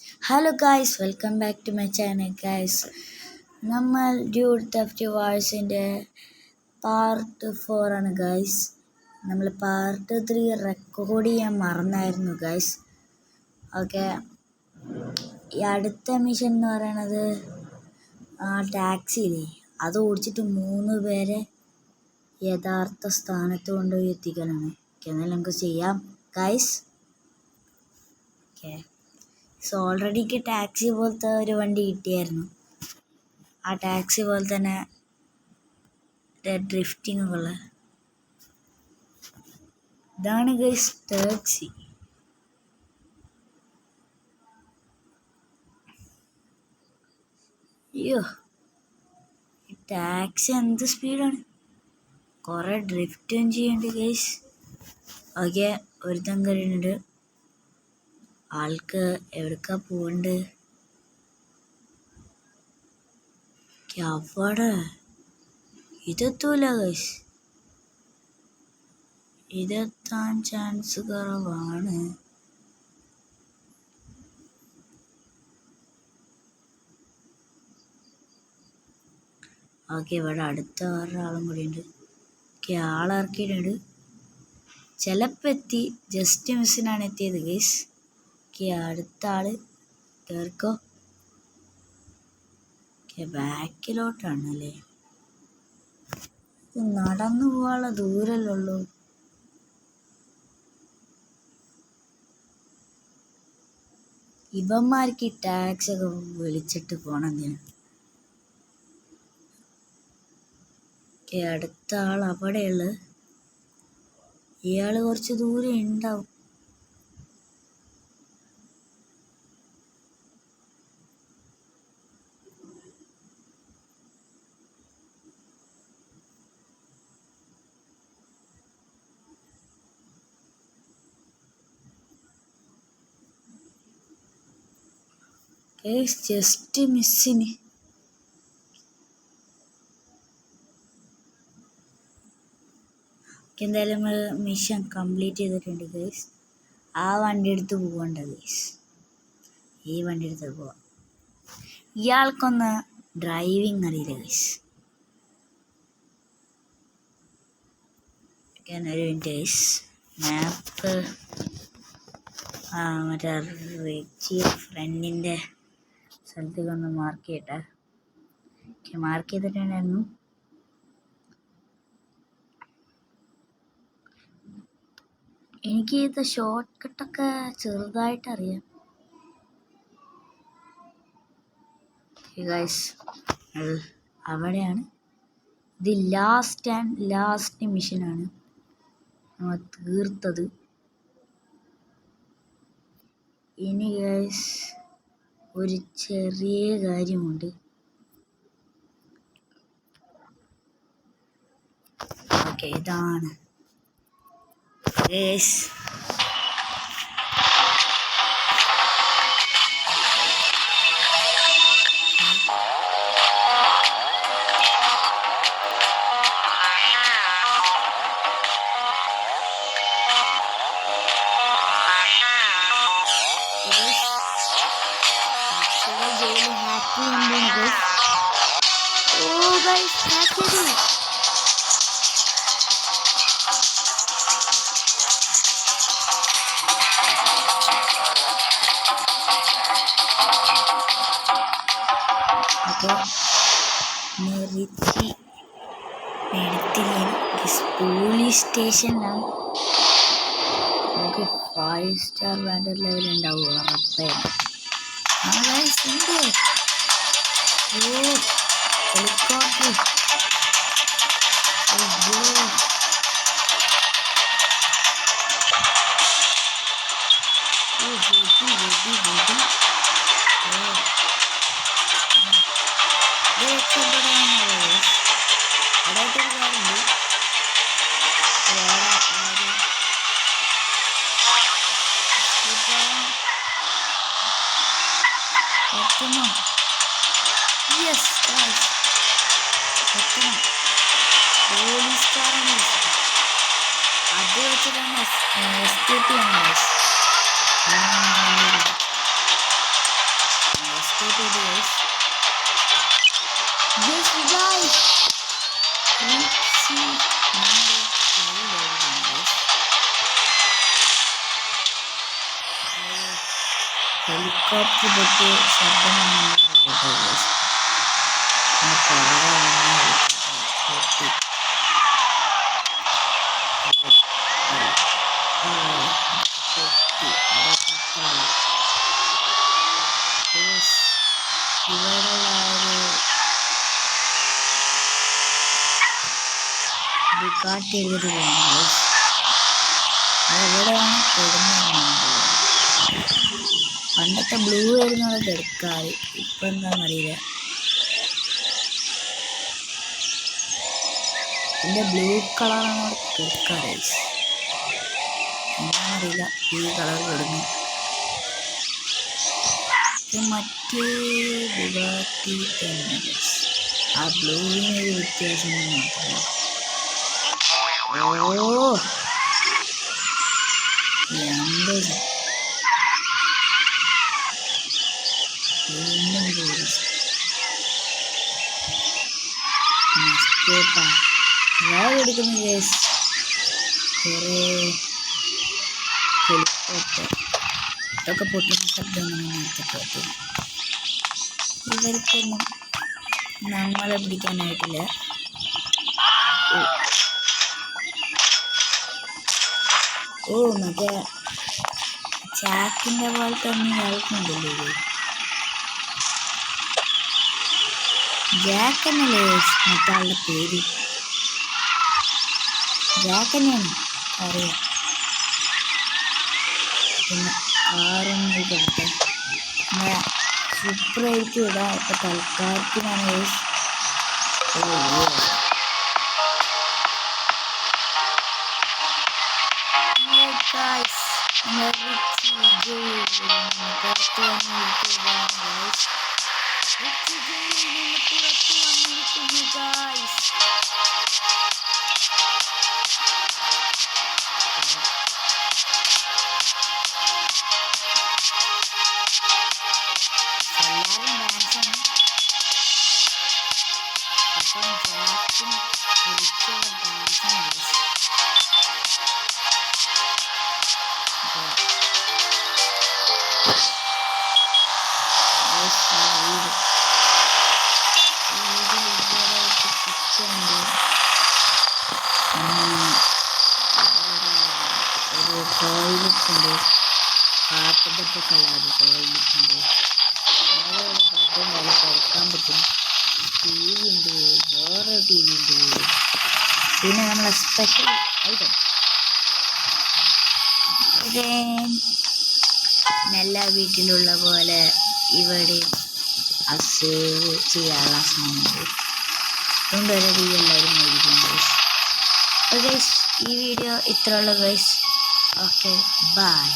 Hello guys, welcome back to my channel guys. നമ്മൾ dude theft വാഴ്സിൻ്റെ part 4 ആണ് guys. നമ്മൾ പാർട്ട് 3 റെക്കോർഡ് ചെയ്യാൻ മറന്നായിരുന്നു ഗായ്സ്. ഓക്കെ, ഈ അടുത്ത മിഷൻ എന്ന് പറയണത് ടാക്സിയില്ലേ, അത് ഓടിച്ചിട്ട് 3 പേരെ യഥാർത്ഥ സ്ഥാനത്ത് കൊണ്ടുപോയി എത്തിക്കാനാണ്. എന്നാലും നമുക്ക് ചെയ്യാം ഗായ്സ്. ഓക്കെ, ഓൾറെഡി ടാക്സി പോലത്തെ ഒരു വണ്ടി കിട്ടിയായിരുന്നു. ആ ടാക്സി പോലെ തന്നെ ഡ്രിഫ്റ്റിംഗ് ഒക്കെ ഉള്ള ഇതാണ് ഗൈസ് ടാക്സി. അയ്യോ, ഈ ടാക്സി എന്ത് സ്പീഡാണ്! കുറേ ഡ്രിഫ്റ്റും ചെയ്യണ്ട് ഗൈസ്. ഓക്കെ, ഒരുത്തൻ കഴിയുന്നുണ്ട്. ആൾക്ക് എവിടേക്കാ പോകണ്ട്? അവിടെ ഇതെത്തൂല ഗൈസ്, ഇതെത്താൻ ചാൻസ് കുറവാണ്. ഓക്കെ, ഇവിടെ അടുത്ത വേറൊരാളും കൂടി ഉണ്ട്. ഓക്കെ, ആളിറക്കിയിട്ടുണ്ട്. ചിലപ്പോൾ എത്തി, ജസ്റ്റ് മിസ്സിനാണ് എത്തിയത് ഗൈസ്. ഓക്കെ, അടുത്ത ആള് കേറിക്കോ. ഓക്കെ, ബാക്കിലോട്ടാണല്ലേ. നടന്നു പോകാനുള്ള ദൂരല്ലേ ഉള്ളൂ. ഇവന്മാർക്ക് ഈ ടാക്സി ഒക്കെ വിളിച്ചിട്ട് പോണെന്തിനാ? ഓക്കെ, അടുത്ത ആൾ അവിടെയുള്ളത്. ഇയാള് കുറച്ച് ദൂരം ഉണ്ടാവും. ജസ്റ്റ് മിസ്സിന്. എന്തായാലും നമ്മൾ മിഷൻ കംപ്ലീറ്റ് ചെയ്തിട്ടുണ്ട് ഗൈസ്. ആ വണ്ടി എടുത്ത് പോകണ്ട ഗൈസ്, ഈ വണ്ടി എടുത്ത് പോവാം. ഇയാൾക്കൊന്ന് ഡ്രൈവിങ് അറിയില്ല ഗൈസ്. ഒരു മിനിറ്റ് ഗൈസ്, മാപ്പ് മറ്റേ റിച്ചി ഫ്രണ്ടിൻ്റെ സ്ഥലത്തേക്ക് ഒന്ന് മാർക്ക് ചെയ്യട്ടെ. ഓക്കെ, മാർക്ക് ചെയ്തിട്ടുണ്ടായിരുന്നു. എനിക്ക് ഇത് ഷോർട്ട് കട്ടൊക്കെ ചെറുതായിട്ട് അറിയാം ഗൈസ്. അവിടെയാണ് ഇത് ലാസ്റ്റ് മിഷനാണ് നമ്മൾ തീർത്തത്. ഇനി ഗൈസ് ഒരു ചെറിയ കാര്യമുണ്ട്. ഓക്കെ, ഇതാണ് ഗൈസ്. റിച്ചി പോലീസ് സ്റ്റേഷനിലാണ്. നമുക്ക് 5 സ്റ്റാർ ബ്രാൻഡഡ് ലെവൽ ഉണ്ടാവും ഉറപ്പായിരുന്നു. ഹെലികോപ്റ്റർ പോലീസുകാരാണ് അത് വെച്ചിട്ടാണ് എസ്കേപ്പ് ചെയ്യണം. ഹെലികോപ്റ്റർ പൊട്ടിയ ശബ്ദമാണ് കേട്ടോ ഗൈസ്. പൊട്ടി. ബുഗാട്ടി എഴുതിട്ട് പോകുന്നു. അതെവിടെയാണ് കിടന്നുണ്ട്. പണ്ടത്തെ ബ്ലൂ ആയിരുന്നു അവിടെ കിടക്കാറ്. ഇപ്പം എന്താണെന്നറിയില്ല. എൻ്റെ ബ്ലൂ കളറാണ് അവിടെ കിടക്കാറ്. എന്താണെന്നറിയില്ല ഈ കളർ കിടന്നു. മറ്റേ ബുഗാട്ടി തന്നെ. ആ ബ്ലൂവിനൊരു വ്യത്യാസം മാത്രമല്ല. ഓ എന്ത് വീണ്ടും പോലീസ് എടുക്കുന്ന കേസ്. കുറേ ഹെലികോപ്റ്റർ ഇതൊക്കെ പൊട്ടുന്ന ശബ്ദമൊന്നും നേരത്തെ കേട്ടു. ഇവർക്കൊന്നും നമ്മളെ പിടിക്കാനായിട്ടില്ല. ഓ മറ്റേ ചാക്കിൻ്റെ പോലെ തന്നെ കേൾക്കുന്നുണ്ടല്ലോ ഇത്. ജാക്ക് എന്നല്ലേ മറ്റാളുടെ പേര്? ജാക്ക് തന്നെയാണ് അറിയാം. പിന്നെ കാറൊന്നും കിടട്ടെ. പിന്നെ സൂപ്പറായിരിക്കും ഇടാം. ഇപ്പം തൽക്കാലത്തിനാണ് ഒരു ടോയ്ലറ്റ് ഉണ്ട്. കാട്ടുപൊക്കെ കളറ് ടോയ്ലറ്റ് ഉണ്ട്. വളരെ കിടക്കാൻ പറ്റും. ടി വി ഉണ്ട്. വേറെ ടി വി ഉണ്ട്. പിന്നെ നമ്മളെ സ്പെഷ്യൽ ഐറ്റം എല്ലാ വീട്ടിലുള്ള പോലെ ഇവിടെ സേവ് ചെയ്യാനുള്ള സാധനമുണ്ട്. അതുകൊണ്ട് വരെ ടി വി എല്ലാവരും മേടിക്കും ഗൈസ്. അപ്പോൾ ഗൈസ് ഈ വീഡിയോ ഇത്രയുള്ള ഗൈസ്. Okay bye.